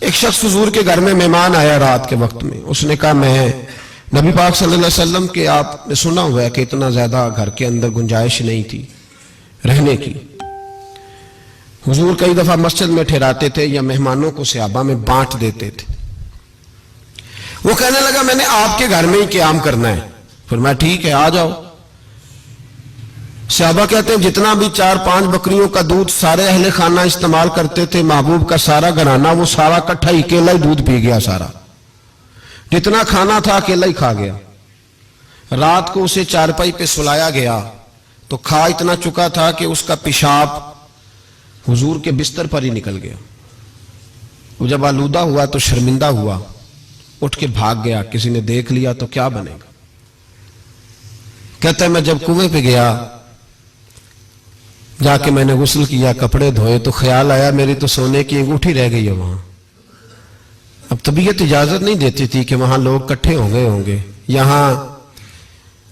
ایک شخص حضور کے گھر میں مہمان آیا رات کے وقت میں. اس نے کہا میں نبی پاک صلی اللہ علیہ وسلم کے آپ نے سنا ہوا ہے کہ اتنا زیادہ گھر کے اندر گنجائش نہیں تھی رہنے کی. حضور کئی دفعہ مسجد میں ٹھہراتے تھے یا مہمانوں کو صحابہ میں بانٹ دیتے تھے. وہ کہنے لگا میں نے آپ کے گھر میں ہی قیام کرنا ہے. فرمایا ٹھیک ہے آ جاؤ. صحابہ کہتے ہیں جتنا بھی 4-5 بکریوں کا دودھ سارے اہل خانہ استعمال کرتے تھے محبوب کا سارا گھرانہ وہ سارا اکٹھا ہی اکیلا ہی دودھ پی گیا. سارا جتنا کھانا تھا اکیلا ہی کھا گیا. رات کو اسے چارپائی پہ سلایا گیا تو کھا اتنا چکا تھا کہ اس کا پیشاب حضور کے بستر پر ہی نکل گیا. وہ جب آلودہ ہوا تو شرمندہ ہوا, اٹھ کے بھاگ گیا. کسی نے دیکھ لیا تو کیا بنے گا. کہتا ہے میں جب کنویں پہ گیا جا کے میں نے غسل کیا کپڑے دھوئے تو خیال آیا میری تو سونے کی انگوٹھی رہ گئی ہے وہاں. اب طبیعت اجازت نہیں دیتی تھی کہ وہاں لوگ کٹھے ہو گئے ہوں گے. یہاں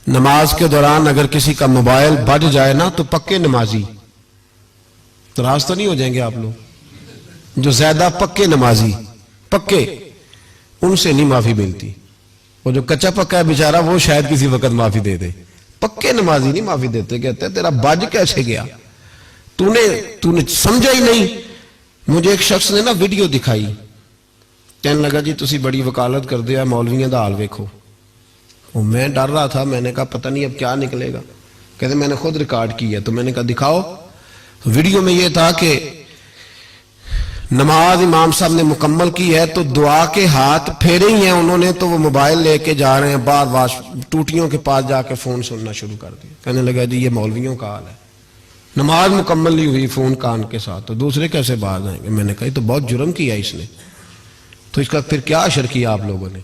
نماز کے دوران اگر کسی کا موبائل بج جائے نا تو پکے نمازی ناراض تو نہیں ہو جائیں گے آپ لوگ. جو زیادہ پکے نمازی پکے ان سے نہیں معافی ملتی. وہ جو کچا پکا ہے بیچارہ وہ شاید کسی وقت معافی دے دے. پکے نمازی نہیں معافی دیتے. کہتے ہیں تیرا بج کیسے گیا تو نے سمجھا ہی نہیں. مجھے ایک شخص نے نا ویڈیو دکھائی. کہنے لگا جی تسی بڑی وکالت کر دیا مولویاں دا حال ویکھو. میں ڈر رہا تھا. میں نے کہا پتہ نہیں اب کیا نکلے گا. کہتے میں نے خود ریکارڈ کیا تو میں نے کہا دکھاؤ. ویڈیو میں یہ تھا کہ نماز امام صاحب نے مکمل کی ہے تو دعا کے ہاتھ پھیرے ہی ہیں انہوں نے تو وہ موبائل لے کے جا رہے ہیں بار بار ٹوٹیوں کے پاس جا کے فون سننا شروع کر دیا. کہنے لگا جی یہ مولویوں کا حال ہے. نماز مکمل نہیں ہوئی فون کان کے ساتھ تو دوسرے کیسے باز آئیں گے. میں نے کہا تو بہت جرم کیا اس نے تو اس کا پھر کیا اشر کیا آپ لوگوں نے.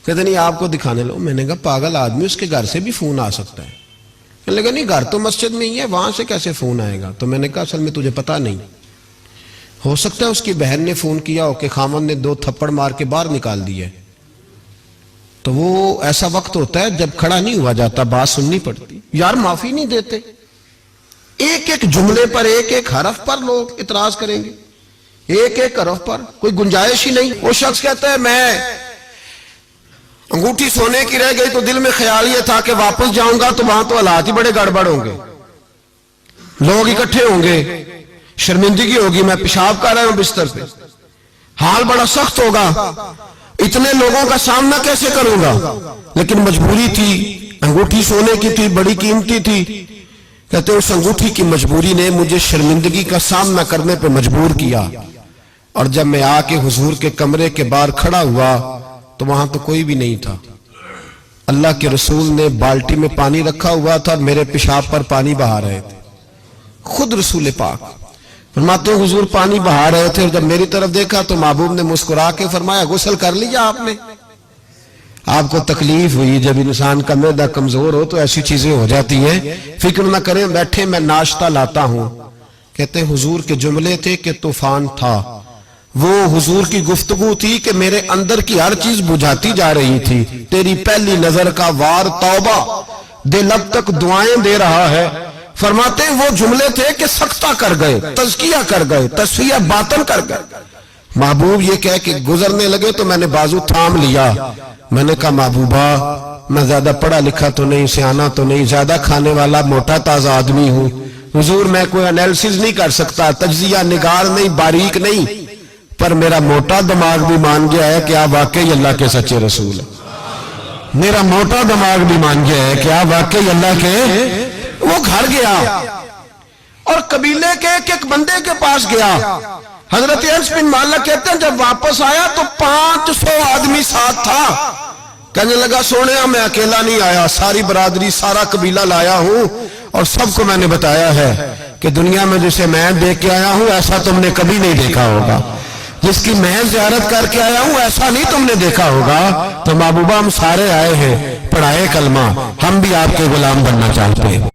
کہتے نہیں آپ کو دکھانے لو. میں نے کہا پاگل آدمی اس کے گھر سے بھی فون آ سکتا ہے. کہنے لگا نہیں گھر تو مسجد میں ہی ہے وہاں سے کیسے فون آئے گا. تو میں نے کہا اصل میں تجھے پتا نہیں ہو سکتا ہے اس کی بہن نے فون کیا ہو کہ خامن نے 2 تھپڑ مار کے باہر نکال دیے. تو وہ ایسا وقت ہوتا ہے جب کھڑا نہیں ہوا جاتا بات سننی پڑتی. یار معافی نہیں دیتے. ایک ایک جملے پر ایک ایک حرف پر لوگ اعتراض کریں گے. ایک ایک حرف پر کوئی گنجائش ہی نہیں. وہ شخص کہتا ہے میں انگوٹھی سونے کی رہ گئی تو دل میں خیال یہ تھا کہ واپس جاؤں گا تو وہاں تو حالات ہی بڑے گڑبڑ ہوں گے. لوگ اکٹھے ہوں گے شرمندگی ہوگی. میں پیشاب کر رہا ہوں بستر پہ حال بڑا سخت ہوگا. اتنے لوگوں کا سامنا کیسے کروں گا. لیکن مجبوری تھی. انگوٹھی سونے کی تھی بڑی قیمتی تھی. کہتے ہیں اس انگوٹھی کی مجبوری نے مجھے شرمندگی کا سامنا کرنے پہ مجبور کیا. اور جب میں آ کے حضور کے کمرے کے باہر کھڑا ہوا تو وہاں تو کوئی بھی نہیں تھا. اللہ کے رسول نے بالٹی میں پانی رکھا ہوا تھا میرے پیشاب پر پانی بہا رہے تھے. خود رسول پاک فرماتے ہیں حضور پانی بہا رہے تھے اور جب میری طرف دیکھا تو محبوب نے مسکرا کے فرمایا غسل کر لیا آپ نے. آپ کو تکلیف ہوئی. جب انسان کا معدہ کمزور ہو تو ایسی چیزیں ہو جاتی ہیں. فکر نہ کریں بیٹھے میں ناشتہ لاتا ہوں. کہتے ہیں حضور کے جملے تھے کہ طوفان تھا. وہ حضور کی گفتگو تھی کہ میرے اندر کی ہر چیز بجھاتی جا رہی تھی. تیری پہلی نظر کا وار توبہ دل اب تک دعائیں دے رہا ہے. فرماتے ہیں وہ جملے تھے کہ سکتہ کر گئے تزکیہ کر گئے تصفیہ باطن کر گئے. محبوب یہ کہہ کہ گزرنے لگے تو میں نے بازو تھام لیا. میں نے کہا محبوبہ میں زیادہ پڑھا لکھا تو نہیں سیانا تو نہیں زیادہ کھانے والا موٹا تازہ آدمی ہوں. حضور میں کوئی انالیسز نہیں کر سکتا تجزیہ نگار نہیں باریک نہیں پر میرا موٹا دماغ بھی مان گیا ہے کہ آپ واقعی اللہ کے سچے رسول ہیں. میرا موٹا دماغ بھی مان گیا ہے کہ آپ واقعی اللہ کے. وہ گھر گیا اور قبیلے کے ایک بندے کے پاس گیا. حضرت انس بن مالک کہتے ہیں جب واپس آیا تو 500 آدمی ساتھ تھا. کہنے لگا سونیا میں اکیلا نہیں آیا ساری برادری سارا قبیلہ لایا ہوں اور سب کو میں نے بتایا ہے کہ دنیا میں جسے میں دیکھ کے آیا ہوں ایسا تم نے کبھی نہیں دیکھا ہوگا. جس کی میں زیارت کر کے آیا ہوں ایسا نہیں تم نے دیکھا ہوگا. تو محبوبہ ہم سارے آئے ہیں پڑھائے کلمہ ہم بھی آپ کے غلام بننا چاہتے ہیں.